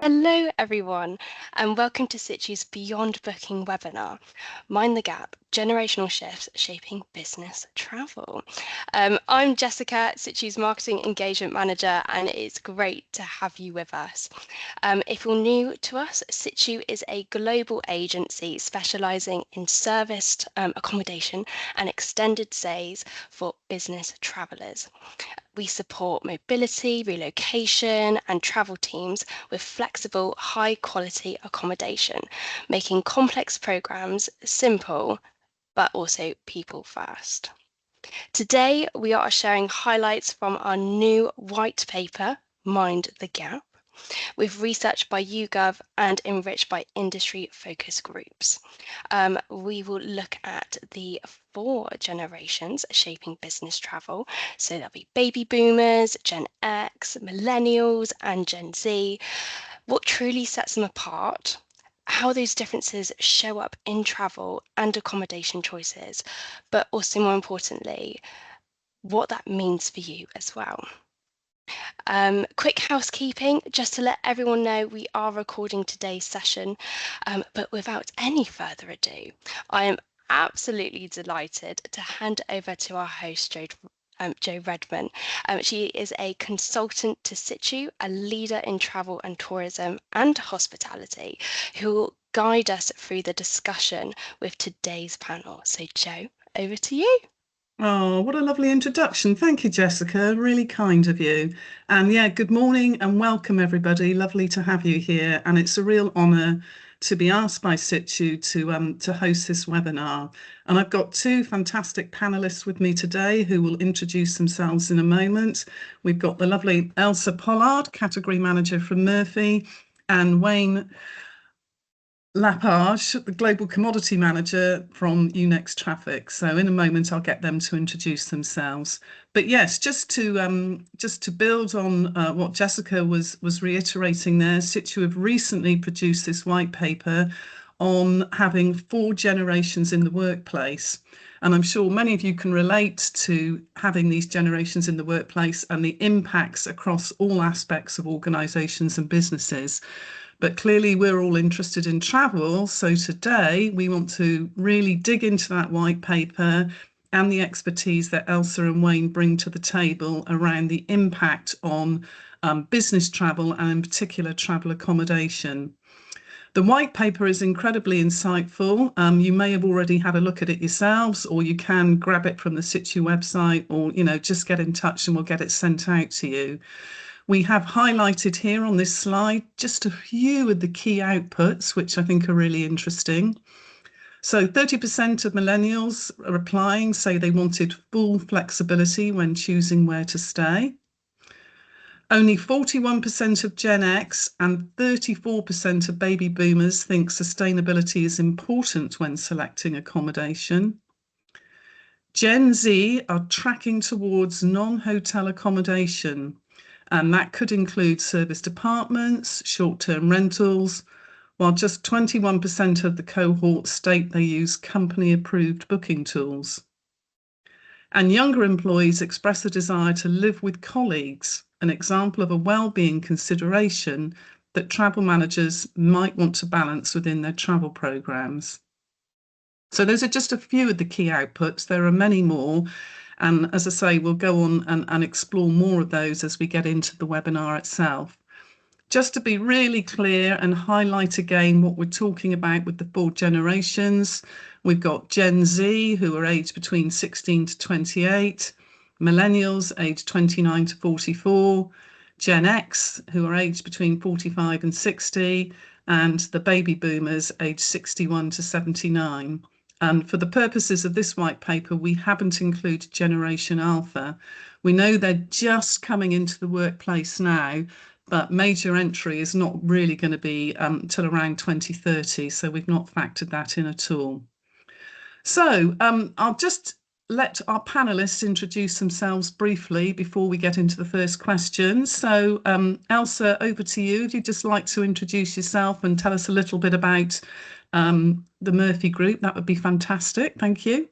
Hello, everyone, and welcome to Situ's Beyond Booking webinar, Mind the Gap, Generational Shifts Shaping Business Travel. I'm Jessica, Situ's Marketing Engagement Manager, and it's great to have you with us. If you're new to us, Situ is a global agency specialising in serviced accommodation and extended stays for business travellers. We support mobility, relocation, and travel teams with flexible, high quality accommodation, making complex programs simple but also people first. Today, we are sharing highlights from our new white paper, Mind the Gap, with research by YouGov and enriched by industry focus groups. We will look at the 4 generations shaping business travel. So there'll be baby boomers, Gen X, millennials, and Gen Z. What truly sets them apart, how those differences show up in travel and accommodation choices, but also more importantly, what that means for you as well. Quick housekeeping, just to let everyone know we are recording today's session, but without any further ado, I am absolutely delighted to hand over to our host, Jo Redman. She is a consultant to Situ, a leader in travel and tourism and hospitality, who will guide us through the discussion with today's panel. So Jo, over to you. Oh, what a lovely introduction. Thank you, Jessica. Really kind of you. And yeah, good morning and welcome, everybody. Lovely to have you here. And it's a real honour to be asked by Situ to host this webinar. And I've got 2 fantastic panelists with me today who will introduce themselves in a moment. We've got the lovely Elsa Pollard, Category Manager from Murphy, and Wayne Lapage, the Global Commodity Manager from Unext Traffic. So in a moment, I'll get them to introduce themselves. But yes, just to build on what Jessica was reiterating there, Situ have recently produced this white paper on having 4 generations in the workplace. And I'm sure many of you can relate to having these generations in the workplace and the impacts across all aspects of organisations and businesses. But clearly we're all interested in travel. So today we want to really dig into that white paper and the expertise that Elsa and Wayne bring to the table around the impact on business travel and in particular travel accommodation. The white paper is incredibly insightful. You may have already had a look at it yourselves, or you can grab it from the Situ website, or just get in touch and we'll get it sent out to you. We have highlighted here on this slide just a few of the key outputs, which I think are really interesting. So 30% of millennials are applying say they wanted full flexibility when choosing where to stay. Only 41% of Gen X and 34% of baby boomers think sustainability is important when selecting accommodation. Gen Z are tracking towards non-hotel accommodation, and that could include serviced apartments, short-term rentals, while just 21% of the cohort state they use company-approved booking tools. And younger employees express a desire to live with colleagues, an example of a well-being consideration that travel managers might want to balance within their travel programs. So those are just a few of the key outputs. There are many more. And as I say, we'll go on and explore more of those as we get into the webinar itself. Just to be really clear and highlight again what we're talking about with the 4 generations, we've got Gen Z, who are aged between 16 to 28, millennials aged 29 to 44, Gen X, who are aged between 45 and 60, and the baby boomers aged 61 to 79. And for the purposes of this white paper, we haven't included Generation Alpha. We know they're just coming into the workplace now, but major entry is not really going to be till around 2030. So we've not factored that in at all. So I'll just let our panelists introduce themselves briefly before we get into the first question. So Elsa, over to you. If you'd just like to introduce yourself and tell us a little bit about the Murphy Group, that would be fantastic. Thank you.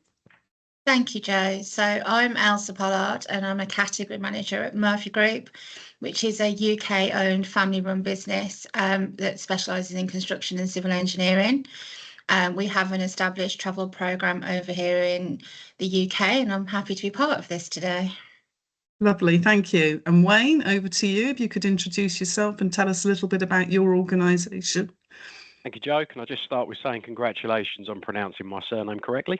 Thank you, Jo. So I'm Elsa Pollard and I'm a category manager at Murphy Group, which is a UK-owned family-run business that specialises in construction and civil engineering. We have an established travel programme over here in the UK, and I'm happy to be part of this today. Lovely, thank you. And Wayne, over to you. If you could introduce yourself and tell us a little bit about your organisation. Thank you, Jo. Can I just start with saying congratulations on pronouncing my surname correctly?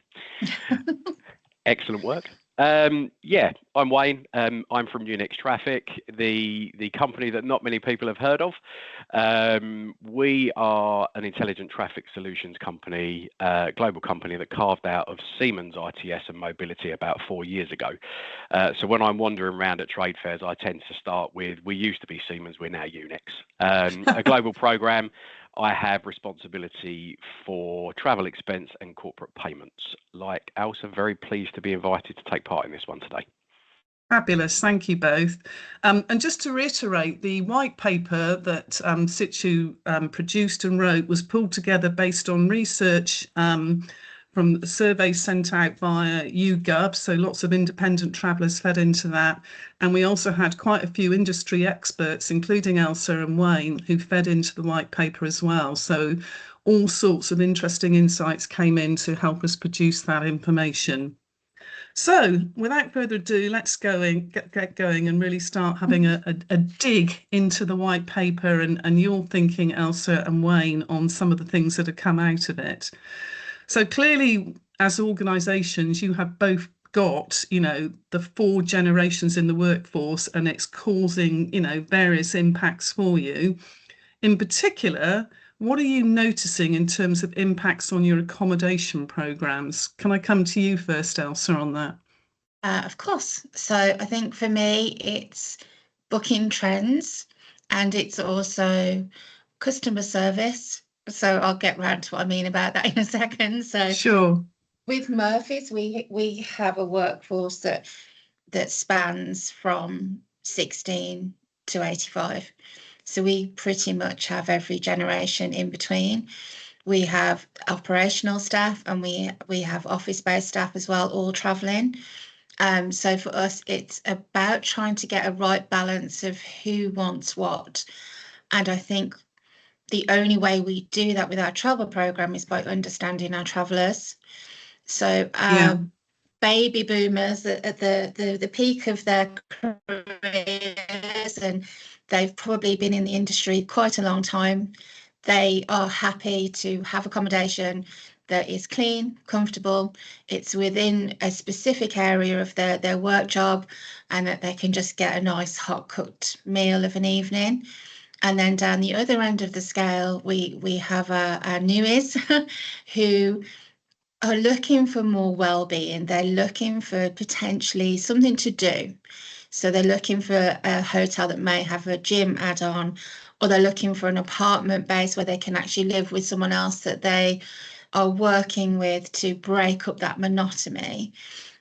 Excellent work. Yeah, I'm Wayne. I'm from Unix Traffic, the company that not many people have heard of. We are an intelligent traffic solutions company, global company that carved out of Siemens ITS and Mobility about 4 years ago. So when I'm wandering around at trade fairs, I tend to start with, we used to be Siemens, we're now Unix. A global program. I have responsibility for travel expense and corporate payments. Like Elsa, very pleased to be invited to take part in this one today. Fabulous, thank you both. And just to reiterate, the white paper that Situ produced and wrote was pulled together based on research from surveys sent out via YouGov, so lots of independent travellers fed into that. And we also had quite a few industry experts, including Elsa and Wayne, who fed into the white paper as well. So all sorts of interesting insights came in to help us produce that information. So without further ado, let's get going and really start having a dig into the white paper and your thinking, Elsa and Wayne, on some of the things that have come out of it. So clearly, as organisations, you have both got, the 4 generations in the workforce, and it's causing, various impacts for you. In particular, what are you noticing in terms of impacts on your accommodation programmes? Can I come to you first, Elsa, on that? Of course. So I think for me, it's booking trends and it's also customer service. So I'll get round to what I mean about that in a second. So sure. With Murphy's, we have a workforce that spans from 16 to 85. So we pretty much have every generation in between. We have operational staff and we have office-based staff as well, all travelling. So for us, it's about trying to get a right balance of who wants what. And I think the only way we do that with our travel program is by understanding our travellers. So baby boomers at the peak of their careers, and they've probably been in the industry quite a long time. They are happy to have accommodation that is clean, comfortable, it's within a specific area of their work job, and that they can just get a nice hot cooked meal of an evening. And then down the other end of the scale, we have our newies who are looking for more well-being. They're looking for potentially something to do. So they're looking for a hotel that may have a gym add-on, or they're looking for an apartment base where they can actually live with someone else that they are working with to break up that monotony.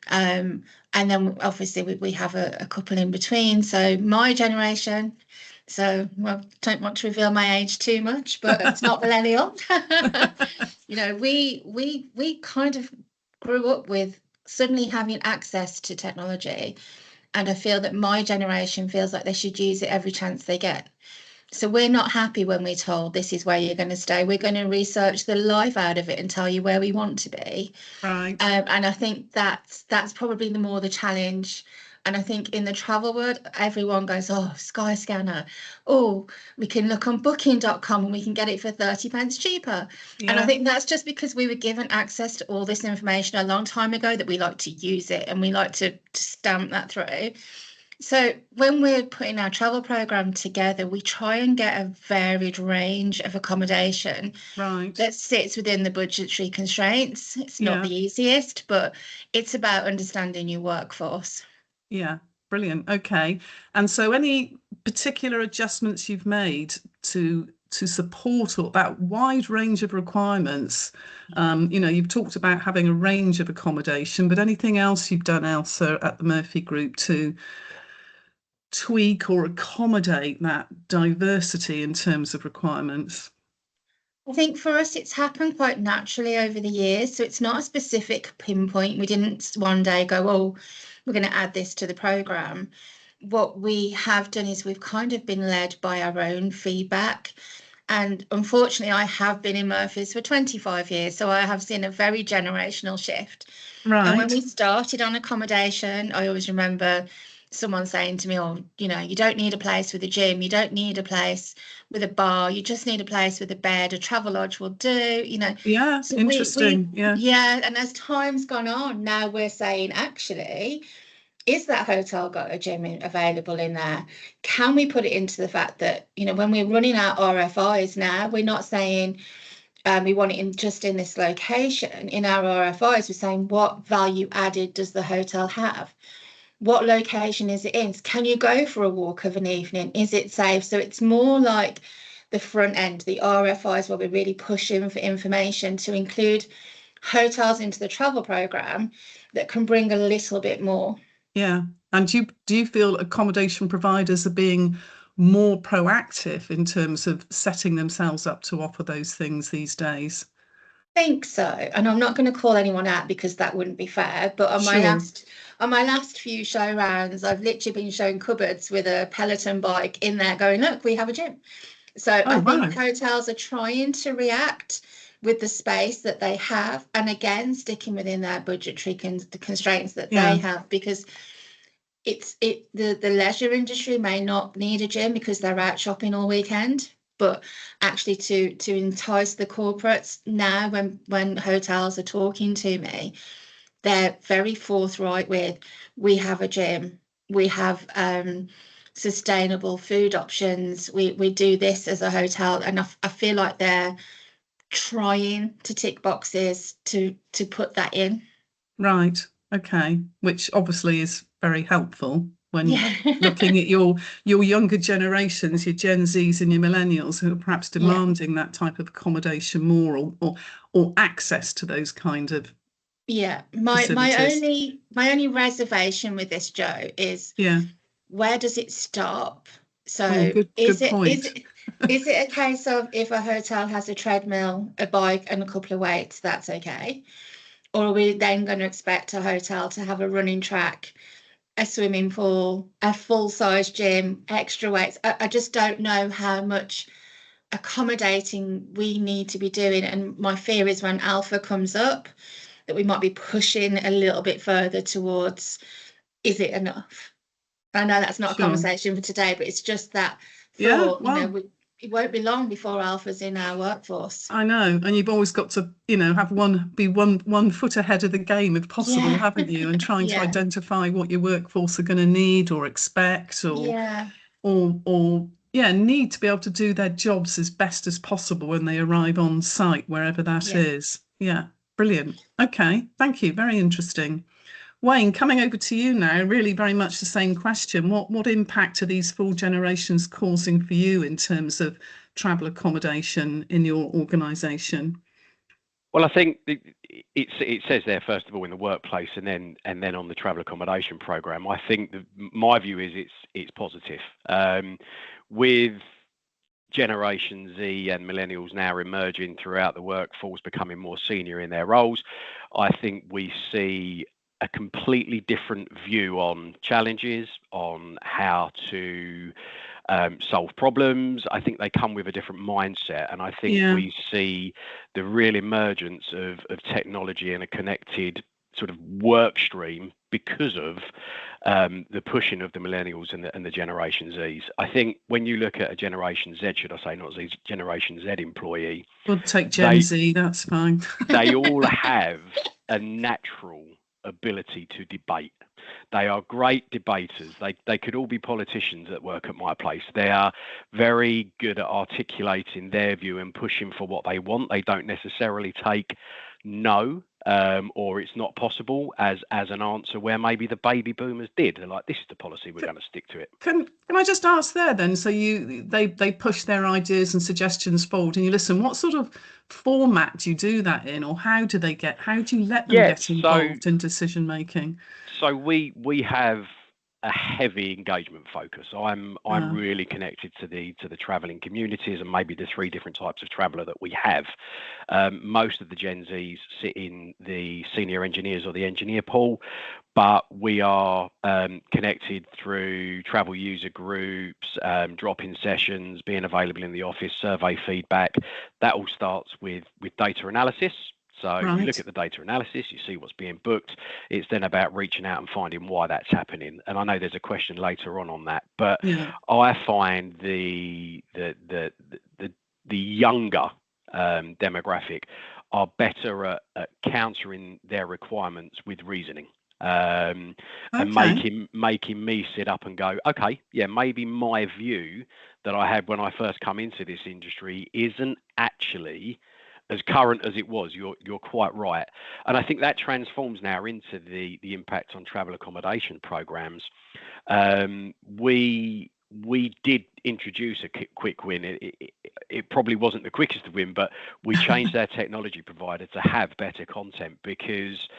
And then obviously we have a couple in between. So my generation, so well, don't want to reveal my age too much, but it's not millennial. We kind of grew up with suddenly having access to technology, and I feel that my generation feels like they should use it every chance they get. So we're not happy when we're told this is where you're going to stay. We're going to research the life out of it and tell you where we want to be. Right. And I think that's probably the challenge. And I think in the travel world, everyone goes, oh, Skyscanner. Oh, we can look on booking.com and we can get it for 30 pence cheaper. Yeah. And I think that's just because we were given access to all this information a long time ago that we like to use it and we like to stamp that through. So when we're putting our travel program together, we try and get a varied range of accommodation that sits within the budgetary constraints. It's not the easiest, but it's about understanding your workforce. Yeah, brilliant. Okay. And so any particular adjustments you've made to support all that wide range of requirements? You've talked about having a range of accommodation, but anything else you've done, Elsa, at the Murphy Group to tweak or accommodate that diversity in terms of requirements? I think for us, it's happened quite naturally over the years. So it's not a specific pinpoint. We didn't one day go, oh, we're going to add this to the programme. What we have done is we've kind of been led by our own feedback. And unfortunately, I have been in Murphy's for 25 years, so I have seen a very generational shift. And when Right. we started on accommodation, I always remember someone saying to me, oh, you know, you don't need a place with a gym, you don't need a place with a bar, you just need a place with a bed, a travel lodge will do, you know. Yeah, So interesting. Yeah. yeah, and as time's gone on, now we're saying, actually, is that hotel got a gym available in there? Can we put it into the fact that, you know, when we're running our RFIs now, we're not saying we want it in just in this location. In our RFIs, we're saying what value added does the hotel have? What location is it in? Can you go for a walk of an evening? Is it safe? So it's more like the front end, the RFIs, where we're really pushing for information to include hotels into the travel program that can bring a little bit more. Yeah. And do you feel accommodation providers are being more proactive in terms of setting themselves up to offer those things these days? I think so. And I'm not going to call anyone out because that wouldn't be fair. But on Sure. my last few show rounds, I've literally been shown cupboards with a Peloton bike in there going, look, we have a gym. So Oh, I wow. think hotels are trying to react with the space that they have, and again, sticking within their budgetary constraints that Yeah. they have, because the leisure industry may not need a gym because they're out shopping all weekend, but actually to entice the corporates now, when hotels are talking to me, they're very forthright with, we have a gym, we have sustainable food options, we do this as a hotel, and I feel like they're trying to tick boxes to put that in. Right. Okay. Which obviously is very helpful when Yeah. looking at your younger generations, your Gen Zs and your millennials, who are perhaps Yeah. demanding that type of accommodation more, or access to those kind of Yeah. My facilities. only reservation with this, Joe, is Yeah. where does it stop? Oh, So good point. is it a case of, if a hotel has a treadmill, a bike, and a couple of weights, that's okay? Or are we then going to expect a hotel to have a running track, a swimming pool, a full-size gym, extra weights? I just don't know how much accommodating we need to be doing. And my fear is when alpha comes up, that we might be pushing a little bit further towards, is it enough? I know that's not a Sure. conversation for today, but it's just that Yeah. thought, you know, Well, it won't be long before alpha's in our workforce. I know, and you've always got to, have one foot ahead of the game if possible, Yeah. haven't you? And trying to Yeah. identify what your workforce are going to need or expect, Yeah. or yeah, need to be able to do their jobs as best as possible when they arrive on site, wherever that Yeah. is. Yeah, brilliant. Okay, thank you. Very interesting. Wayne, coming over to you now, really very much the same question. What impact are these full generations causing for you in terms of travel accommodation in your organisation? Well, I think it says there, first of all, in the workplace, and then on the travel accommodation program. I think my view is it's positive. With Generation Z and millennials now emerging throughout the workforce, becoming more senior in their roles, I think we see a completely different view on challenges, on how to solve problems. I think they come with a different mindset, and I think Yeah. we see the real emergence of technology and a connected sort of work stream because of the pushing of the millennials and the Generation Zs. I think when you look at a Generation Z, should I say, not Z, Generation Z employee, We'll take Gen Z, that's fine. they all have a natural ability to debate. They are great debaters. They could all be politicians that work at my place. They are very good at articulating their view and pushing for what they want. They don't necessarily take no or it's not possible as an answer, where maybe the baby boomers did. They're like, this is the policy, we're going to stick to it. Can I just ask there then? So they push their ideas and suggestions forward, and you listen. What sort of format do you do that in, or how do you let them get involved in decision making? So we have a heavy engagement focus. I'm really connected to the traveling communities and maybe the 3 different types of traveller that we have. Most of the Gen Zs sit in the senior engineers or the engineer pool, but we are connected through travel user groups, drop-in sessions, being available in the office, survey feedback. That all starts with data analysis. So you look at the data analysis, you see what's being booked. It's then about reaching out and finding why that's happening. And I know there's a question later on that, but I find the younger demographic are better at countering their requirements with reasoning. And making me sit up and go, okay, yeah, maybe my view that I had when I first come into this industry isn't actually as current as it was. You're quite right, and I think that transforms now into the impact on travel accommodation programs. We did introduce a quick win. It probably wasn't the quickest to win, but we changed our technology provider to have better content because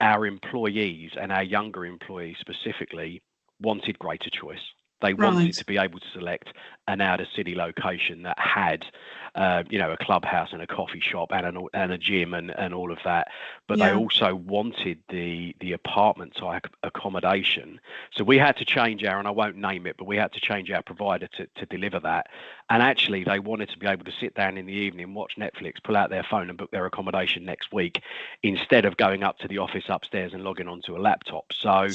our employees and our younger employees specifically wanted greater choice. They wanted to be able to select an out-of-city location that had, a clubhouse and a coffee shop and a gym and all of that. But they also wanted the apartment type accommodation. So we had to change and I won't name it, but we had to change our provider to deliver that. And actually, they wanted to be able to sit down in the evening, watch Netflix, pull out their phone and book their accommodation next week instead of going up to the office upstairs and logging onto a laptop. So,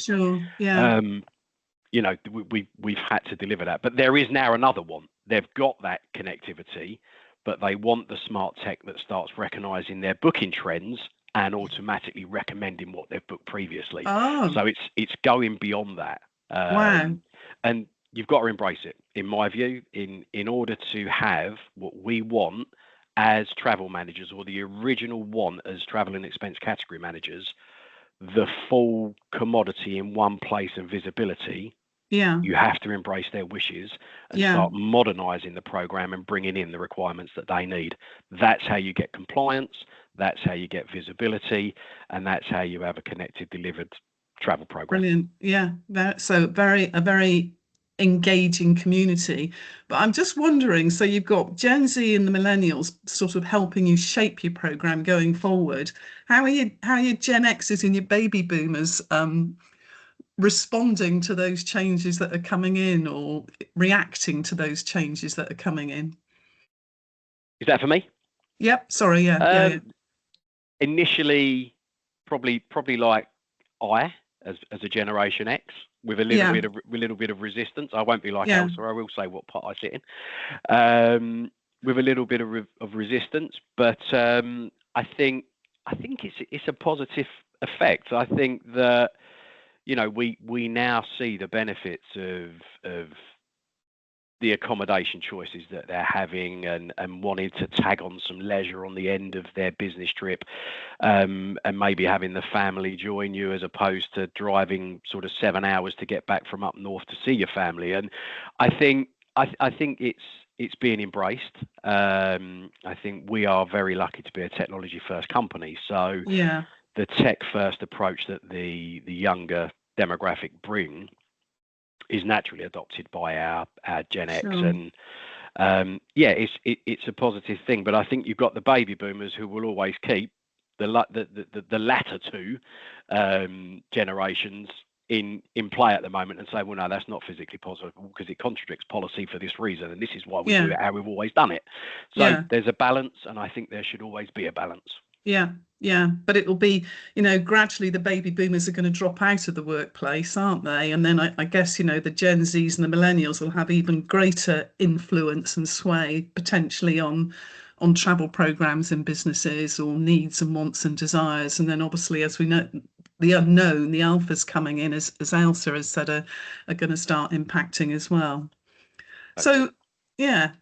we've had to deliver that, but there is now another one. They've got that connectivity, but they want the smart tech that starts recognizing their booking trends and automatically recommending what they've booked previously. So it's going beyond that. And you've got to embrace it, in my view, in order to have what we want as travel managers, or the original want as travel and expense category managers, the full commodity in one place and visibility. You have to embrace their wishes and start modernizing the program and bringing in the requirements that they need. That's how you get compliance, that's how you get visibility, and that's how you have a connected, delivered travel program. Brilliant. So a very engaging community. But I'm just wondering, so you've got Gen Z and the millennials sort of helping you shape your program going forward. How are your Gen X's and your baby boomers responding to those changes that are coming in, or reacting to those changes that are coming in? Is that for me? Yep. Sorry. Initially, probably like I, as a Generation X, with a little bit of resistance. I won't be like Elsa. I will say what part I sit in. With a little bit of resistance, but I think it's a positive effect. I think that we now see the benefits of the accommodation choices that they're having and wanting to tag on some leisure on the end of their business trip, and maybe having the family join you as opposed to driving sort of 7 hours to get back from up north to see your family. And I think it's being embraced. I think we are very lucky to be a technology first company. So the tech first approach that the younger demographic bring is naturally adopted by our Gen X, and it's a positive thing. But I think you've got the baby boomers who will always keep the latter two generations in play at the moment and say, well, no, that's not physically possible because it contradicts policy for this reason, and this is why we do it how we've always done it. So there's a balance, and I think there should always be a balance. But it'll be, gradually the baby boomers are going to drop out of the workplace, aren't they? And then I guess, the Gen Zs and the millennials will have even greater influence and sway potentially on travel programs in businesses, or needs and wants and desires. And then obviously, as we know, the unknown, the alphas coming in, as Elsa has said, are going to start impacting as well. So,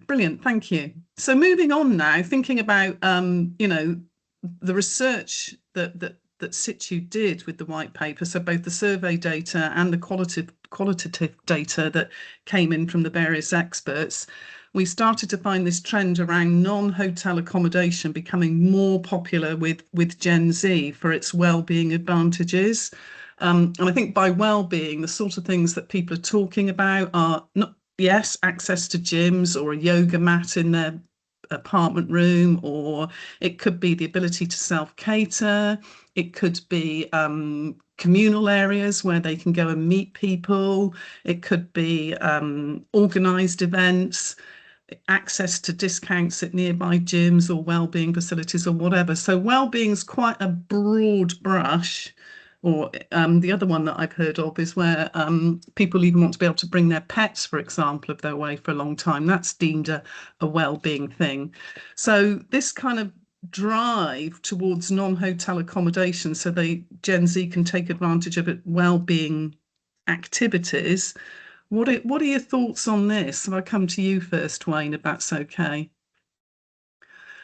brilliant. Thank you. So moving on now, thinking about, the research that Situ did with the white paper, so both the survey data and the qualitative data that came in from the various experts, we started to find this trend around non-hotel accommodation becoming more popular with Gen Z for its well-being advantages. And I think by well-being, the sort of things that people are talking about are not, yes, access to gyms or a yoga mat in their apartment room, or it could be the ability to self-cater. It could be communal areas where they can go and meet people. It could be organised events, access to discounts at nearby gyms or wellbeing facilities or whatever. So wellbeing is quite a broad brush. Or the other one that I've heard of is where people even want to be able to bring their pets, for example, if they're away for a long time. That's deemed a well-being thing. So this kind of drive towards non-hotel accommodation, so Gen Z can take advantage of it, well-being activities. What are your thoughts on this? If I come to you first, Wayne, if that's okay.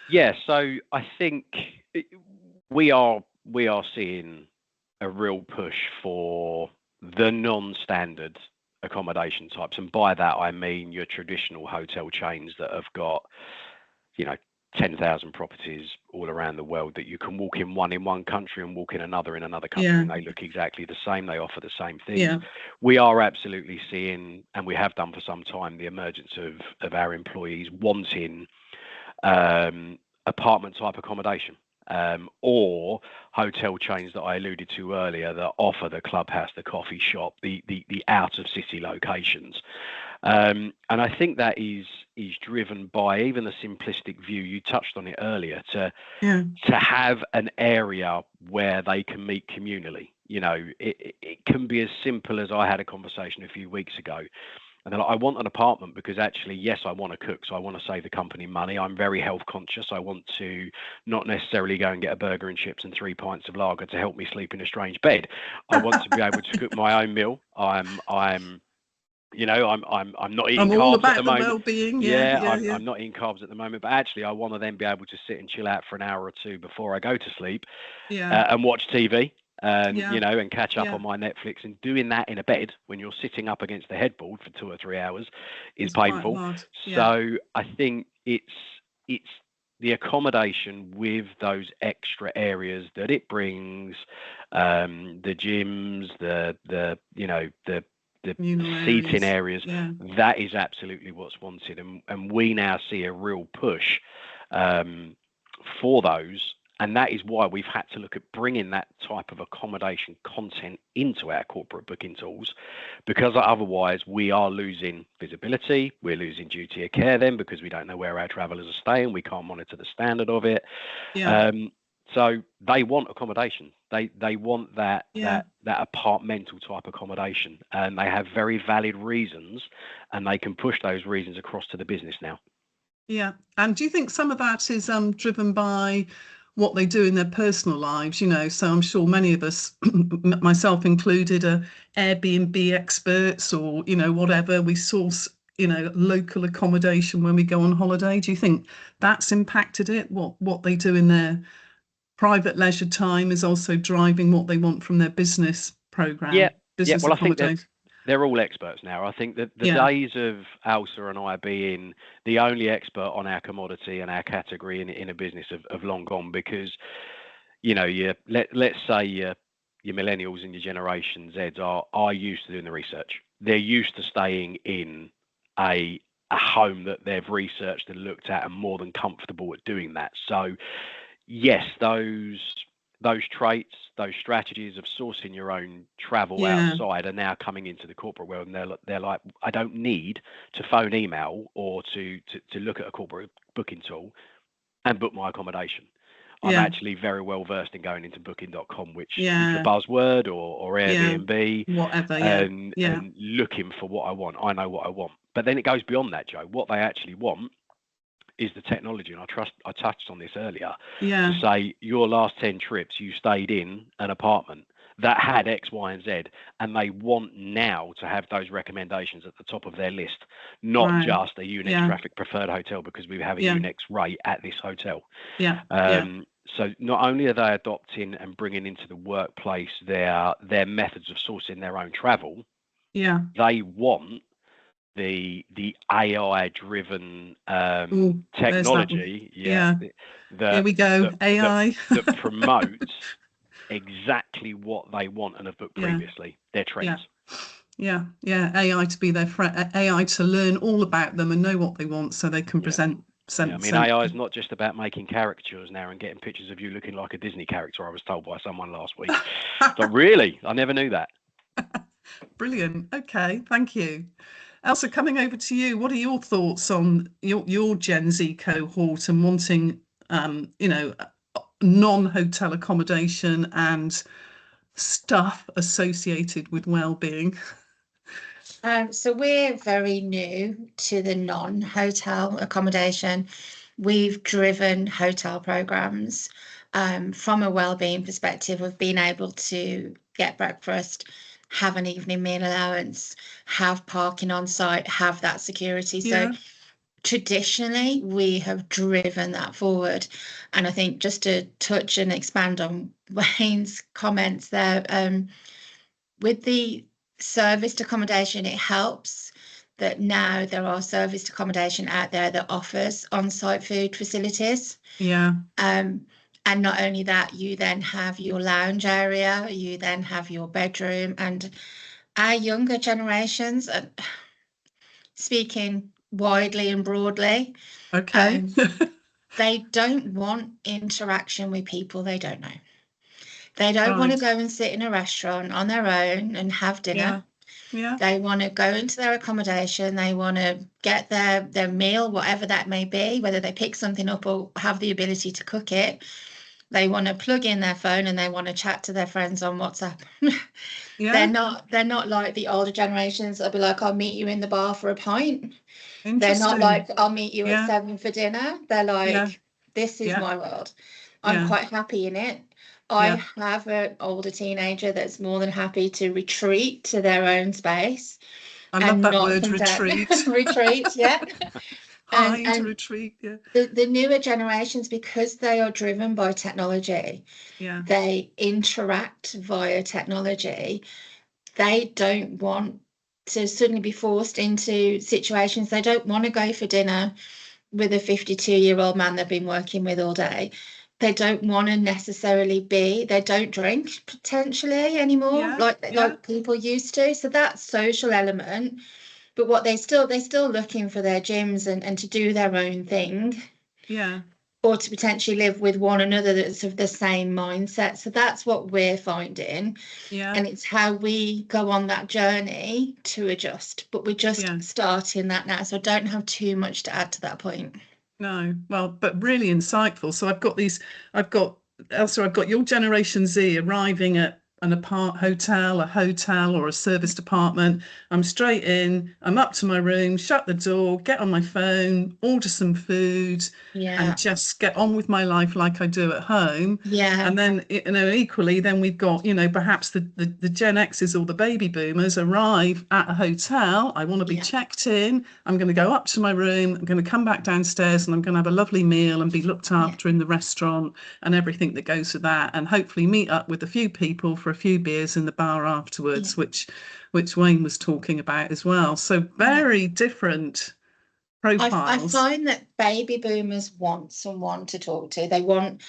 Yeah, so I think we are seeing a real push for the non-standard accommodation types, and by that I mean your traditional hotel chains that have got, 10,000 properties all around the world that you can walk in one country and walk in another country, and they look exactly the same. They offer the same things. Yeah. We are absolutely seeing, and we have done for some time, the emergence of our employees wanting apartment type accommodation, or hotel chains that I alluded to earlier that offer the clubhouse, the coffee shop, the out of city locations. And I think that is driven by even the simplistic view, you touched on it earlier, to have an area where they can meet communally. It can be as simple as, I had a conversation a few weeks ago, and they're like, I want an apartment because actually, yes, I want to cook, so I want to save the company money. I'm very health conscious. I want to not necessarily go and get a burger and chips and 3 pints of lager to help me sleep in a strange bed. I want to be able to cook my own meal. I'm not eating carbs at the moment. Well-being. I'm not eating carbs at the moment, but actually I want to then be able to sit and chill out for an hour or two before I go to sleep, and watch TV, and and catch up on my Netflix. And doing that in a bed when you're sitting up against the headboard for 2 or 3 hours is painful. So I think it's the accommodation with those extra areas that it brings, the gyms, the seating areas, that is absolutely what's wanted, and we now see a real push for those, and that is why we've had to look at bringing that type of accommodation content into our corporate booking tools, because otherwise we are losing visibility, we're losing duty of care then, because we don't know where our travellers are staying, we can't monitor the standard of it. So they want accommodation. They want that apartmental type accommodation, and they have very valid reasons, and they can push those reasons across to the business now. Yeah, and do you think some of that is driven by what they do in their personal lives? So I'm sure many of us, myself included, are Airbnb experts, or whatever. We source local accommodation when we go on holiday. Do you think that's impacted it? What they do in their private leisure time is also driving what they want from their business program. Well, I think they're all experts now. I think that the days of Elsa and I being the only expert on our commodity and our category in a business have long gone, because let's say your millennials and your Generation Zs are used to doing the research. They're used to staying in a home that they've researched and looked at, and more than comfortable at doing that. So yes, those traits, those strategies of sourcing your own travel outside are now coming into the corporate world, and they're like, I don't need to phone, email, or to look at a corporate booking tool and book my accommodation. I'm actually very well versed in going into booking.com, which is the buzzword, or Airbnb, whatever, and looking for what I want. I know what I want. But then it goes beyond that, Joe. What they actually want is the technology, and I touched on this earlier, to say your last 10 trips you stayed in an apartment that had X, Y, and Z, and they want now to have those recommendations at the top of their list, not just a Unix traffic preferred hotel because we have a Unix rate at this hotel. So not only are they adopting and bringing into the workplace their methods of sourcing their own travel, they want the AI driven technology. Here we go. AI that promotes exactly what they want and have booked Yeah. previously. They're trends. Yeah. AI to be their friend, AI to learn all about them and know what they want so they can Yeah. present. Yeah, I mean, AI is not just about making caricatures now and getting pictures of you looking like a Disney character, I was told by someone last week. So really, I never knew that. Brilliant. Okay, thank you. Elsa, coming over to you, what are your thoughts on your Gen Z cohort and wanting, non-hotel accommodation and stuff associated with well-being? So we're very new to the non-hotel accommodation. We've driven hotel programs from a wellbeing perspective of being able to get breakfast, have an evening meal allowance, have parking on site, have that security. So Yeah. traditionally, we have driven that forward. And I think just to touch and expand on Wayne's comments there, with the serviced accommodation, it helps that now there are serviced accommodation out there that offers on-site food facilities. Yeah. And not only that, you then have your lounge area, you then have your bedroom, and our younger generations, speaking widely and broadly, Okay. they don't want interaction with people they don't know. They don't want to Right. go and sit in a restaurant on their own and have dinner. Yeah. They want to go into their accommodation. They want to get their meal, whatever that may be, whether they pick something up or have the ability to cook it. They want to plug in their phone and they want to chat to their friends on WhatsApp. Yeah. They're not like the older generations that'll be like, I'll meet you in the bar for a pint. They're not Interesting. like, I'll meet you at Yeah. 7 for dinner. They're Yeah. like, this is Yeah. my world. I'm Yeah. quite happy in it. I Yeah. have an older teenager that's more than happy to retreat to their own space I love and that not word, come down. retreat. Retreat, yeah. Hide, And retreat. Yeah. the newer generations, because they are driven by technology, Yeah. they interact via technology. They don't want to suddenly be forced into situations. They don't want to go for dinner with a 52-year-old man they've been working with all day. They don't want to necessarily they don't drink potentially anymore, Yeah. Yeah. like people used to. So that social element, but what they're still looking for their gyms and to do their own thing, Yeah. or to potentially live with one another that's of the same mindset. So that's what we're finding. Yeah. And it's how we go on that journey to adjust. But we're just Yeah. starting that now. So I don't have too much to add to that point. No, well, but really insightful. So Elsa, I've got your Generation Z arriving at an a hotel or a serviced apartment. I'm straight in, I'm up to my room, shut the door, get on my phone, order some food, Yeah. and just get on with my life like I do at home. Yeah. And then, equally, then we've got, perhaps the Gen X's or the baby boomers arrive at a hotel. I want to be Yeah. checked in. I'm going to go up to my room. I'm going to come back downstairs and I'm going to have a lovely meal and be looked after in the restaurant and everything that goes with that. And hopefully meet up with a few people for a few beers in the bar afterwards, which Wayne was talking about as well. So very different I profiles. find that baby boomers want someone to talk to. They want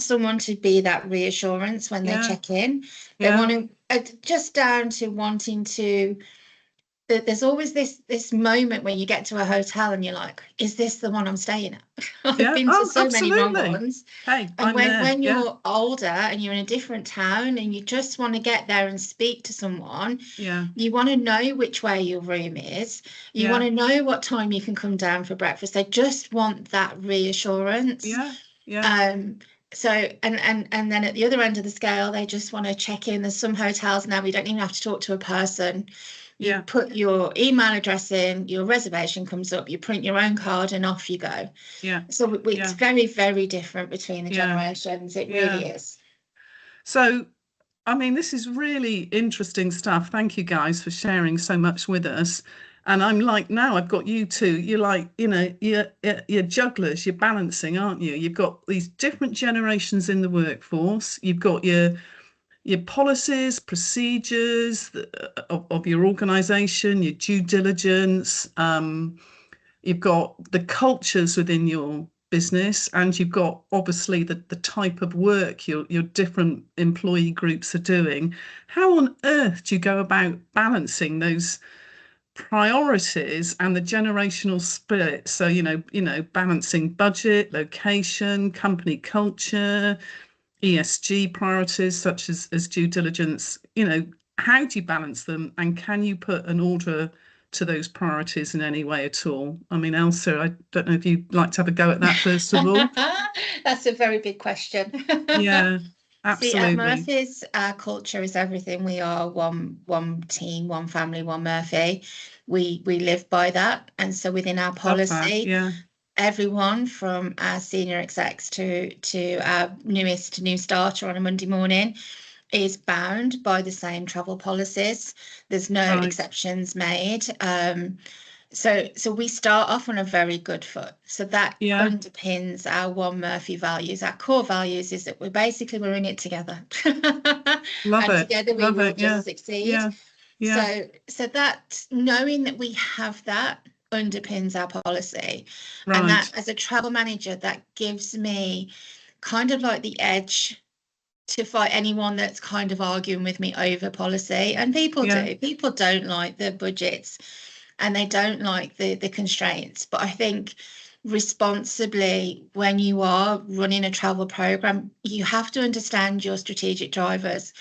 someone to be that reassurance when they check in. They want to, just down to wanting to. There's always this moment when you get to a hotel and you're like, is this the one I'm staying at? I've been to so many wrong ones. Hey, And when there. you're older and you're in a different town and you just want to get there and speak to someone, you want to know which way your room is. You want to know what time you can come down for breakfast. They just want that reassurance. So and then at the other end of the scale, they just want to check in. There's some hotels now we don't even have to talk to a person. You put your email address in, your reservation comes up, you print your own card and off you go. So it's very, very different between the generations. It really is. So, I mean, this is really interesting stuff. Thank you guys for sharing so much with us. And I'm like, now I've got you two. You're like, you're jugglers, you're balancing, aren't you? You've got these different generations in the workforce. You've got your policies, procedures of your organisation, your due diligence. You've got the cultures within your business, and you've got obviously the type of work your different employee groups are doing. How on earth do you go about balancing those priorities and the generational split? So, balancing budget, location, company culture, ESG priorities such as due diligence. How do you balance them, and can you put an order to those priorities in any way at all? I mean, Elsa, I don't know if you'd like to have a go at that first of all. That's a very big question. Yeah, See, at absolutely. Murphy's, our culture is everything. We are one team, one family, one Murphy. We live by that, and so within our Love that. policy, Yeah, everyone from our senior execs to our newest new starter on a Monday morning is bound by the same travel policies. There's no right. exceptions made. So we start off on a very good foot. So that Yeah, underpins our One Murphy values. Our core values is that we're in it together. love And it. together we Love will it. Yeah, just succeed. yeah, yeah, So that knowing that we have that underpins our policy. And right. that as a travel manager, that gives me kind of like the edge to fight anyone that's kind of arguing with me over policy. And people Yeah, do. People don't like the budgets and they don't like the constraints. But I think responsibly, when you are running a travel program, you have to understand your strategic drivers.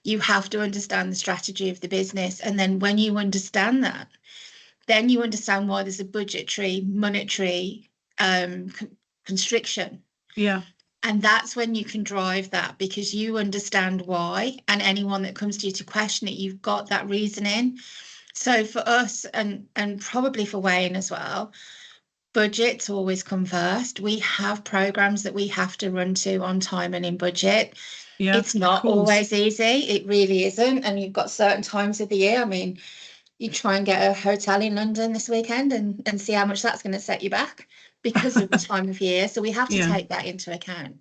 You have to understand the strategy of the business. And then when you understand that, then you understand why there's a budgetary, monetary constriction. yeah, And that's when you can drive that, because you understand why. And anyone that comes to you to question it, you've got that reasoning. So for us, and probably for Wayne as well, budgets always come first. We have programs that we have to run to on time and in budget. yeah, It's of not course. always easy. It really isn't. And you've got certain times of the year. I mean, you try and get a hotel in London this weekend and see how much that's going to set you back because of the time of year. So we have to Yeah, take that into account.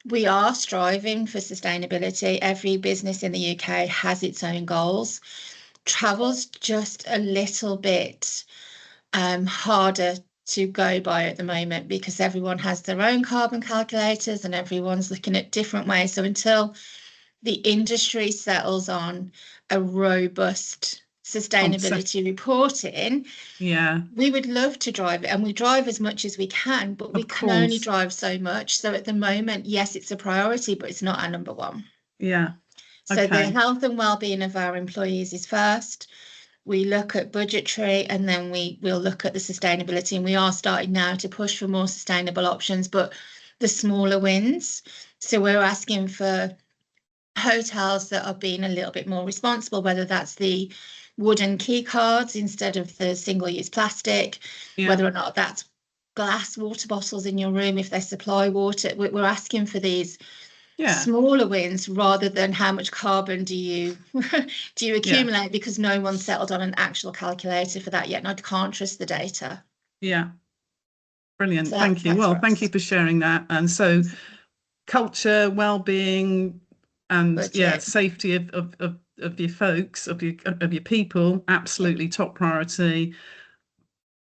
We are striving for sustainability. Every business in the UK has its own goals. Travel's just a little bit harder to go by at the moment because everyone has their own carbon calculators and everyone's looking at different ways. So until the industry settles on a robust sustainability reporting, yeah, we would love to drive it, and we drive as much as we can, but we of can only course. drive so much. So at the moment, yes, it's a priority, but it's not our number one. Yeah, So the okay. health and well-being of our employees is first. We look at budgetary, and then we'll look at the sustainability, and we are starting now to push for more sustainable options, but the smaller wins. So we're asking for hotels that are being a little bit more responsible, whether that's the wooden key cards instead of the single-use plastic, Yeah, whether or not that's glass water bottles in your room if they supply water. We're asking for these yeah, smaller wins rather than how much carbon do you yeah, accumulate, because no one's settled on an actual calculator for that yet, and I can't trust the data. yeah. Brilliant. So Thank you. that's Well, for thank you us. for sharing that. And so culture, well-being, and yeah, Budget. safety of your folks, of your people, absolutely top priority.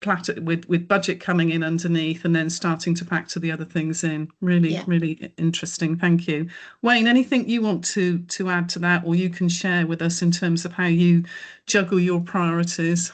With budget coming in underneath and then starting to factor the other things in. Really, Yeah. really interesting. Thank you. Wayne, anything you want to add to that, or you can share with us in terms of how you juggle your priorities?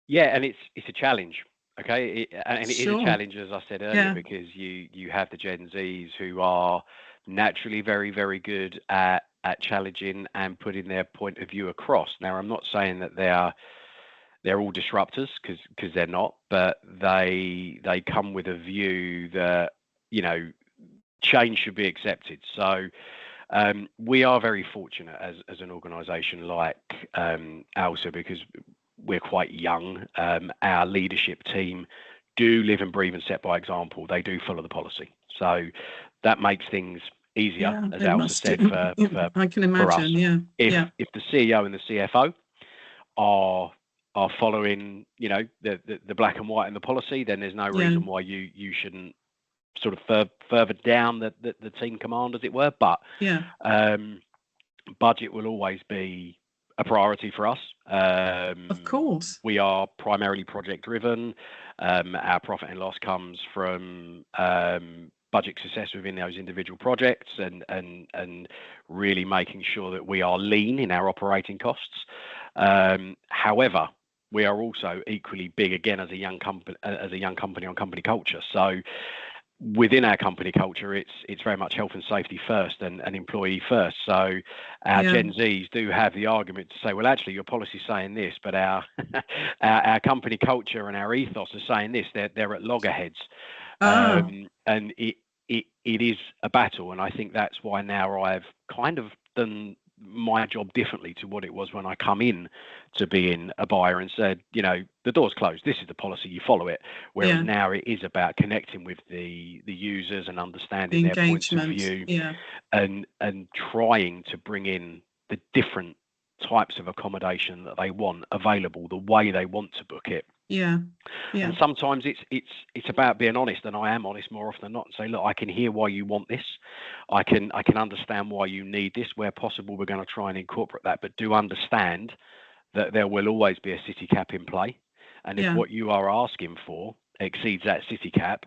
Yeah, and it's a challenge. Okay, and it is a Sure. challenge, as I said earlier, Yeah. because you have the Gen Zs who are naturally very, very good at challenging and putting their point of view across. Now, I'm not saying that they're all disruptors, because they're not, but they come with a view that change should be accepted. So we are very fortunate as an organisation like ALSA, because we're quite young. Our leadership team do live and breathe and set by example. They do follow the policy, so that makes things easier, Yeah, as it ALSA must said, do. for I can for us. imagine. Yeah. If Yeah. if the CEO and the CFO are following, the black and white in the policy, then there's no Yeah. reason why you shouldn't sort of further down the team command, as it were. But Yeah. budget will always be a priority for us. Of course. We are primarily project driven. Our profit and loss comes from budget success within those individual projects, and really making sure that we are lean in our operating costs. However, we are also equally big again as a young company on company culture. So within our company culture, it's very much health and safety first and employee first. So our Gen Zs do have the argument to say, well, actually, your policy's saying this, but our our company culture and our ethos are saying this. They're at loggerheads, and it is a battle. And I think that's why now I've kind of done my job differently to what it was when I come in to being a buyer and said, the door's closed. This is the policy, you follow it. Whereas now it is about connecting with the users and understanding their points of view, and trying to bring in the different types of accommodation that they want available, the way they want to book it. And sometimes it's about being honest, and I am honest more often than not, and say, look, I can hear why you want this. I can understand why you need this. Where possible, we're going to try and incorporate that, but do understand that there will always be a city cap in play. And if what you are asking for exceeds that city cap,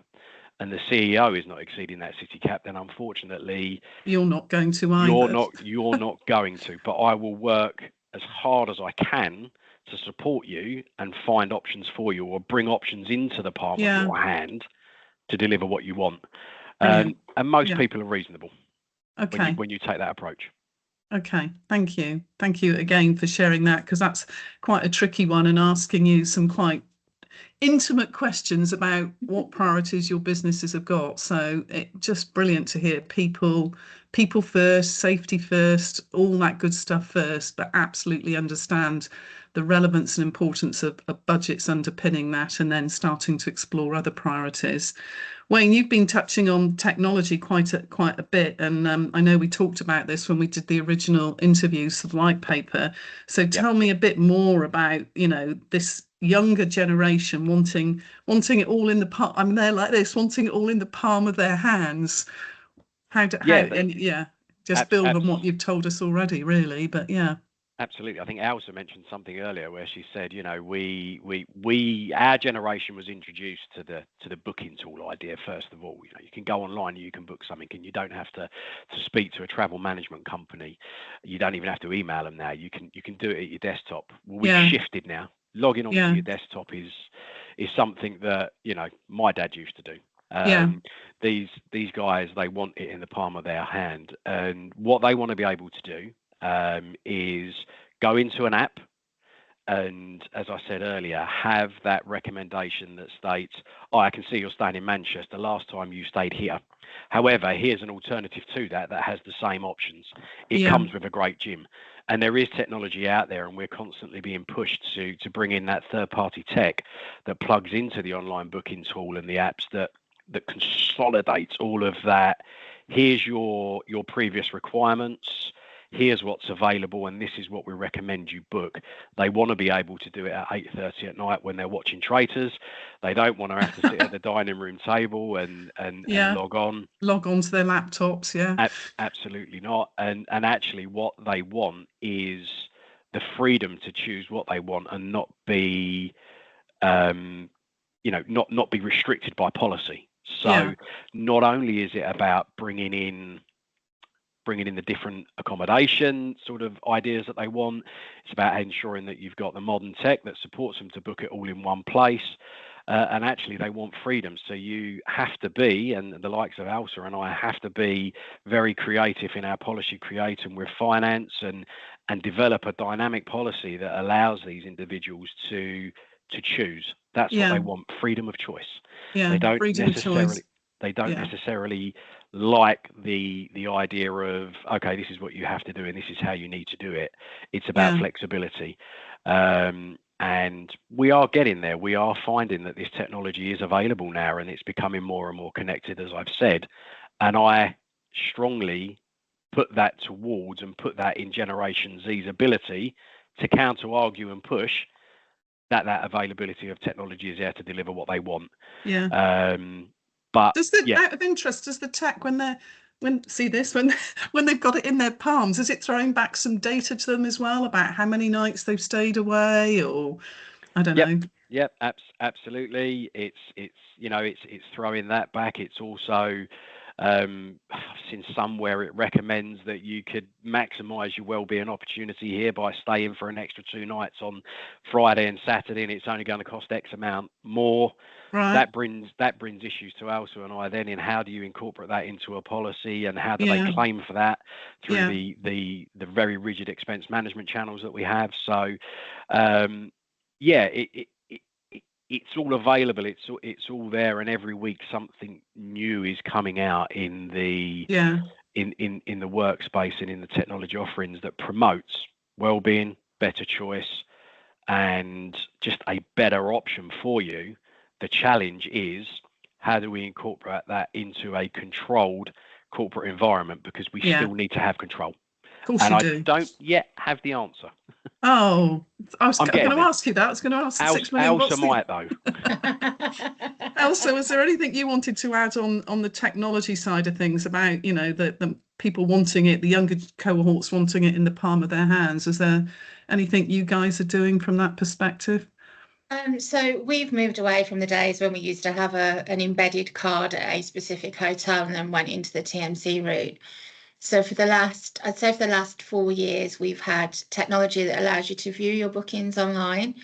and the CEO is not exceeding that city cap, then unfortunately you're not going to either. You're not going to. But I will work as hard as I can to support you and find options for you, or bring options into the palm of your hand to deliver what you want. And most people are reasonable when you take that approach. Okay, thank you. Thank you again for sharing that, because that's quite a tricky one, and asking you some quite intimate questions about what priorities your businesses have got. So it's just brilliant to hear people first, safety first, all that good stuff first, but absolutely understand the relevance and importance of budgets underpinning that, and then starting to explore other priorities. Wayne, you've been touching on technology quite a bit, and I know we talked about this when we did the original interviews for the Light Paper. So tell me a bit more about, this younger generation wanting it all in the palm. I mean, they're like this, wanting it all in the palm of their hands. Just build on what you've told us already, really. But Absolutely. I think Elsa mentioned something earlier where she said, our generation was introduced to the booking tool idea first of all. You can go online, you can book something, and you don't have to speak to a travel management company. You don't even have to email them now. You can do it at your desktop. We've shifted now. Logging onto your desktop is something that my dad used to do. These guys, they want it in the palm of their hand, and what they want to be able to do is go into an app, and as I said earlier, have that recommendation that states, I can see you're staying in Manchester. Last time you stayed here. However, here's an alternative to that has the same options. It comes with a great gym. And there is technology out there, and we're constantly being pushed to bring in that third-party tech that plugs into the online booking tool and the apps that consolidates all of that. Here's your previous requirements. Here's what's available, and this is what we recommend you book. They want to be able to do it at 8:30 at night when they're watching Traitors. They don't want to have to sit at the dining room table and log on to their laptops. Absolutely not. And actually what they want is the freedom to choose what they want, and not be not be restricted by policy. So not only is it about bringing in the different accommodation sort of ideas that they want, it's about ensuring that you've got the modern tech that supports them to book it all in one place. And actually they want freedom. So you have to be, and the likes of Elsa and I have to be very creative in our policy creation with finance, and develop a dynamic policy that allows these individuals to choose. That's what they want, freedom of choice. They don't necessarily like the idea of, okay, this is what you have to do and this is how you need to do it. It's about flexibility. And we are getting there. We are finding that this technology is available now, and it's becoming more and more connected, as I've said. And I strongly put that towards and put that in Generation Z's ability to counter argue and push that availability of technology is there to deliver what they want. But out of interest, does the tech, when see this when when they've got it in their palms, is it throwing back some data to them as well about how many nights they've stayed away, or I don't Yep. know. Yep, absolutely. It's throwing that back. It's also, I've seen somewhere it recommends that you could maximise your wellbeing opportunity here by staying for an extra 2 nights on Friday and Saturday, and it's only going to cost X amount more. Right. That brings issues to Elsa and I then in how do you incorporate that into a policy, and how do they Yeah. claim for that through Yeah. the very rigid expense management channels that we have. So yeah, it's all available. It's all there, and every week something new is coming out in the Yeah. in the workspace and in the technology offerings that promotes well-being, better choice, and just a better option for you. The challenge is how do we incorporate that into a controlled corporate environment, because we Yeah. still need to have control. Of course And you I do. don't yet have the answer. Oh, I was I'm going getting to there. ask you that. I was going to ask the 6 million. Elsa might though. Elsa, was there anything you wanted to add on the technology side of things about, the people wanting it, the younger cohorts wanting it in the palm of their hands? Is there anything you guys are doing from that perspective? So we've moved away from the days when we used to have an embedded card at a specific hotel and then went into the TMC route. So I'd say for the last 4 years, we've had technology that allows you to view your bookings online.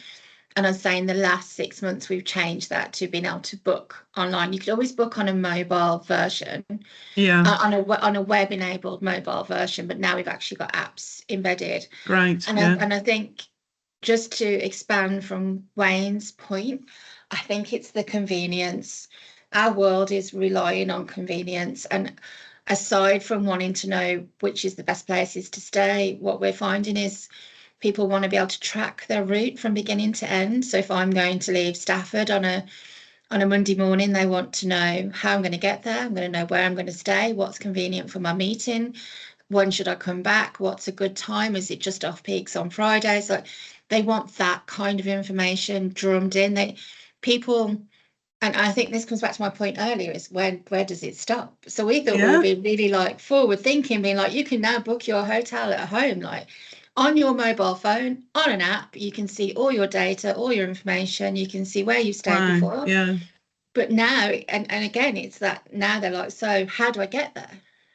And I'd say in the last 6 months, we've changed that to being able to book online. You could always book on a mobile version, Yeah. on a web-enabled mobile version, but now we've actually got apps embedded. Great. And Yeah. I think, just to expand from Wayne's point, I think it's the convenience. Our world is relying on convenience, and aside from wanting to know which is the best places to stay, what we're finding is people want to be able to track their route from beginning to end. So if I'm going to leave Stafford on a Monday morning, they want to know how I'm going to get there. I'm going to know where I'm going to stay, what's convenient for my meeting, when should I come back, what's a good time, is it just off peaks on Fridays? Like, they want that kind of information drummed in. People, and I think this comes back to my point earlier, is where does it stop? So we thought we Yeah. would be really like forward thinking, being like, you can now book your hotel at home, like on your mobile phone, on an app. You can see all your data, all your information. You can see where you stayed Right. before. Yeah. But now, and again, it's that now they're like, so how do I get there?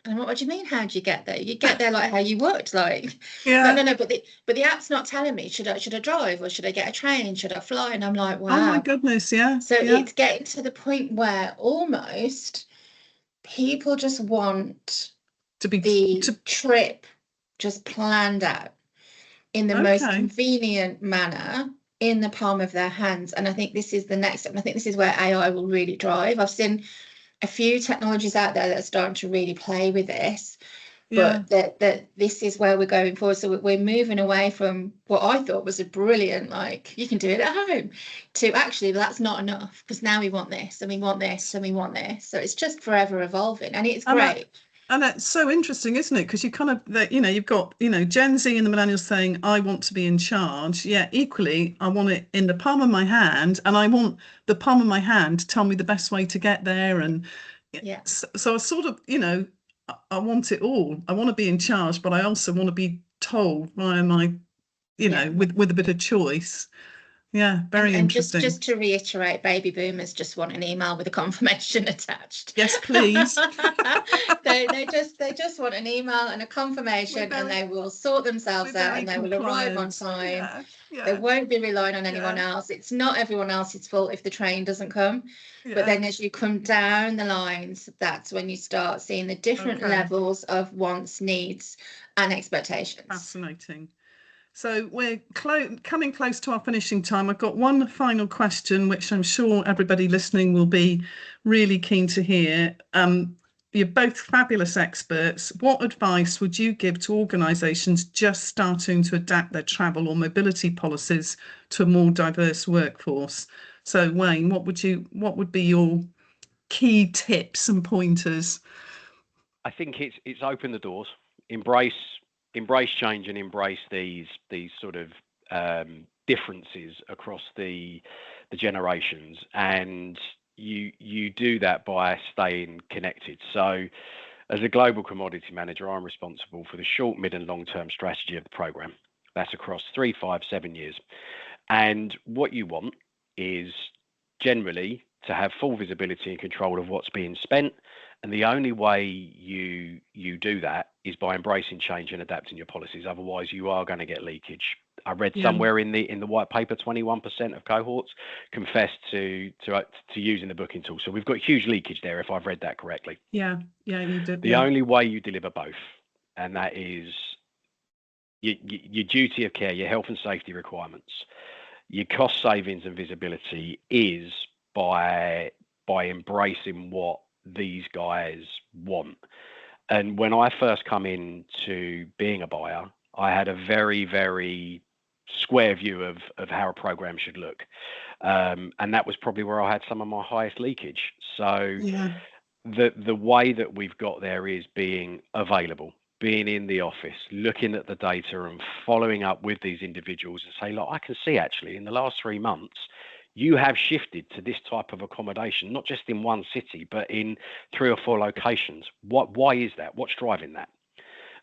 And what do you mean, how do you get there? You get there like how you would, like, Yeah. no, but the app's not telling me, should I drive, or should I get a train? Should I fly? And I'm like, Oh my wow. goodness. Yeah. So Yeah. it's getting to the point where almost people just want To be the trip just planned out in the most okay. convenient manner in the palm of their hands. And I think this is the next step. And I think this is where AI will really drive. I've seen a few technologies out there that are starting to really play with this, Yeah. but that this is where we're going forward. So we're moving away from what I thought was a brilliant, like, you can do it at home, to actually that's not enough, because now we want this and we want this and we want this. So it's just forever evolving, and it's great. And that's so interesting, isn't it? Because you kind of, you've got, Gen Z and the millennials saying, I want to be in charge. Yeah, equally, I want it in the palm of my hand, and I want the palm of my hand to tell me the best way to get there. And Yeah. so I sort of, I want it all. I want to be in charge, but I also want to be told via my, with a bit of choice. Yeah, very And interesting. just to reiterate, baby boomers just want an email with a confirmation attached. Yes, please. they just want an email and a confirmation, and they will sort themselves out, and they will arrive on time. Yeah, yeah. They won't be relying on anyone else. It's not everyone else's fault if the train doesn't come. Yeah. But then as you come down the lines, that's when you start seeing the different levels of wants, needs, and expectations. Fascinating. So we're coming close to our finishing time. I've got one final question, which I'm sure everybody listening will be really keen to hear. You're both fabulous experts. What advice would you give to organisations just starting to adapt their travel or mobility policies to a more diverse workforce? So Wayne, what would be your key tips and pointers? I think it's open the doors, embrace change, and embrace these sort of differences across the generations, and you do that by staying connected. So As a global commodity manager, I'm responsible for the short, mid, and long-term strategy of the program. That's across 3, 5, 7 years. And what you want is generally to have full visibility and control of what's being spent. And the only way you do that is by embracing change and adapting your policies. Otherwise, you are going to get leakage. I read somewhere in the white paper, 21% of cohorts confessed to using the booking tool. So we've got huge leakage there, if I've read that correctly. Yeah, you did. The only way you deliver both, and that is your duty of care, your health and safety requirements, your cost savings and visibility, is by embracing what these guys want. And when I first come into being a buyer, I had a very, very square view of how a program should look. And that was probably where I had some of my highest leakage. So the way that we've got there is being available, being in the office, looking at the data and following up with these individuals and say, look, I can see actually in the last 3 months, you have shifted to this type of accommodation, not just in one city, but in 3 or 4 locations. Why is that? What's driving that?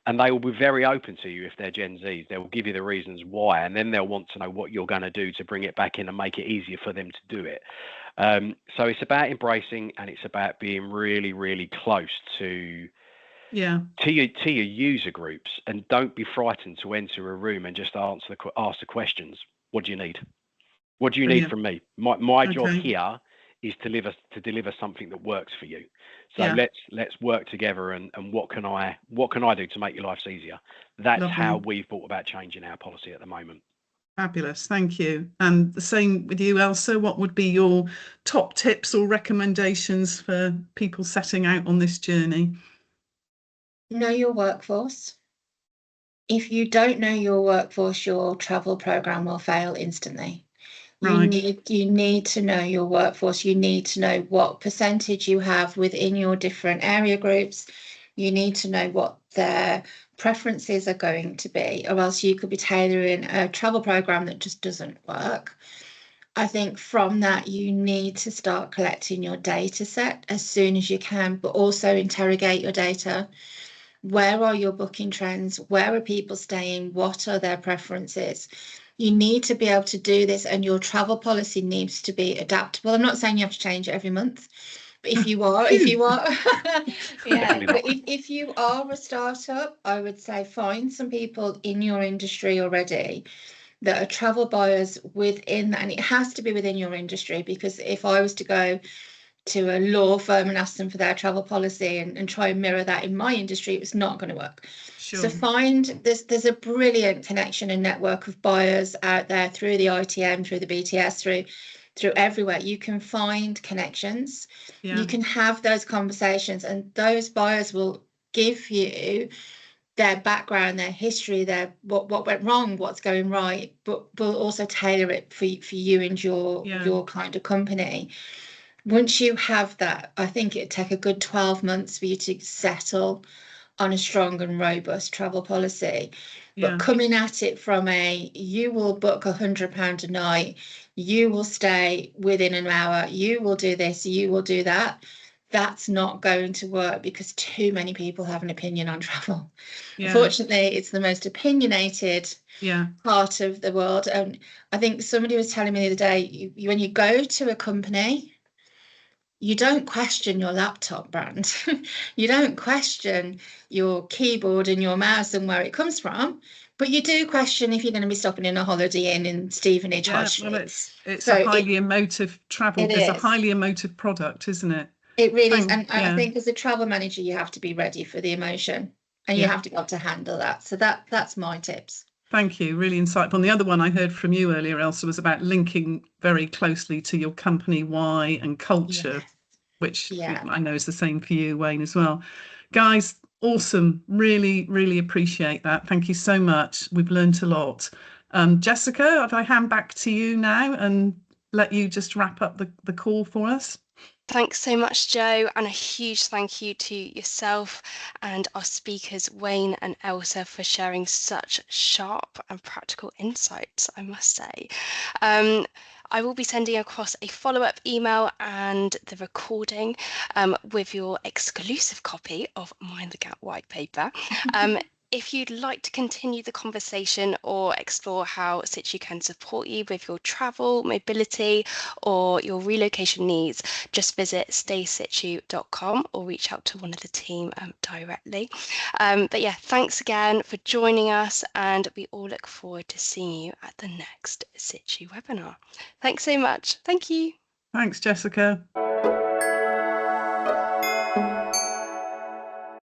And they will be very open to you if they're Gen Zs. They will give you the reasons why, and then they'll want to know what you're going to do to bring it back in and make it easier for them to do it. So it's about embracing, and it's about being really, really close to your user groups, and don't be frightened to enter a room and just ask the questions. What do you need? What do you need from me? My job here is to deliver something that works for you. So let's work together, and what can I do to make your lives easier? That's how we've thought about changing our policy at the moment. Fabulous, thank you. And the same with you, Elsa. What would be your top tips or recommendations for people setting out on this journey? Know your workforce. If you don't know your workforce, your travel program will fail instantly. You need to know your workforce. You need to know what percentage you have within your different area groups. You need to know what their preferences are going to be, or else you could be tailoring a travel program that just doesn't work. I think from that, you need to start collecting your data set as soon as you can, but also interrogate your data. Where are your booking trends? Where are people staying? What are their preferences? You need to be able to do this, and your travel policy needs to be adaptable. I'm not saying you have to change it every month, but if you are, but if you are a startup, I would say find some people in your industry already that are travel buyers within that, and it has to be within your industry, because if I was to go to a law firm and ask them for their travel policy and try and mirror that in my industry, it's not going to work. So find there's a brilliant connection and network of buyers out there through the ITM, through the BTS, through everywhere. You can find connections. You can have those conversations, and those buyers will give you their background, their history, their what went wrong, what's going right, but will also tailor it for you and your kind of company. Once you have that, I think it'd take a good 12 months for you to settle on a strong and robust travel policy. But coming at it from you will book £100 a night, you will stay within an hour, you will do this, you will do that, that's not going to work, because too many people have an opinion on travel. Unfortunately, it's the most opinionated part of the world. And I think somebody was telling me the other day, when you go to a company, you don't question your laptop brand. You don't question your keyboard and your mouse and where it comes from, but you do question if you're going to be stopping in a Holiday Inn in Stevenage High Street. Well, it's so a highly emotive travel. It's a highly emotive product, isn't it? It really is. And I think as a travel manager, you have to be ready for the emotion, and you have to be able to handle that. So that's my tips. Thank you, really insightful. And the other one I heard from you earlier, Elsa, was about linking very closely to your company why and culture, which I know is the same for you, Wayne, as well. Guys, awesome. Really, really appreciate that. Thank you so much. We've learned a lot. Jessica, if I hand back to you now and let you just wrap up the call for us. Thanks so much, Jo, and a huge thank you to yourself and our speakers, Wayne and Elsa, for sharing such sharp and practical insights, I must say. I will be sending across a follow-up email and the recording with your exclusive copy of Mind the Gap white paper. If you'd like to continue the conversation or explore how Situ can support you with your travel, mobility, or your relocation needs, just visit staysitu.com or reach out to one of the team directly. But yeah, thanks again for joining us, and we all look forward to seeing you at the next Situ webinar. Thanks so much. Thank you. Thanks, Jessica.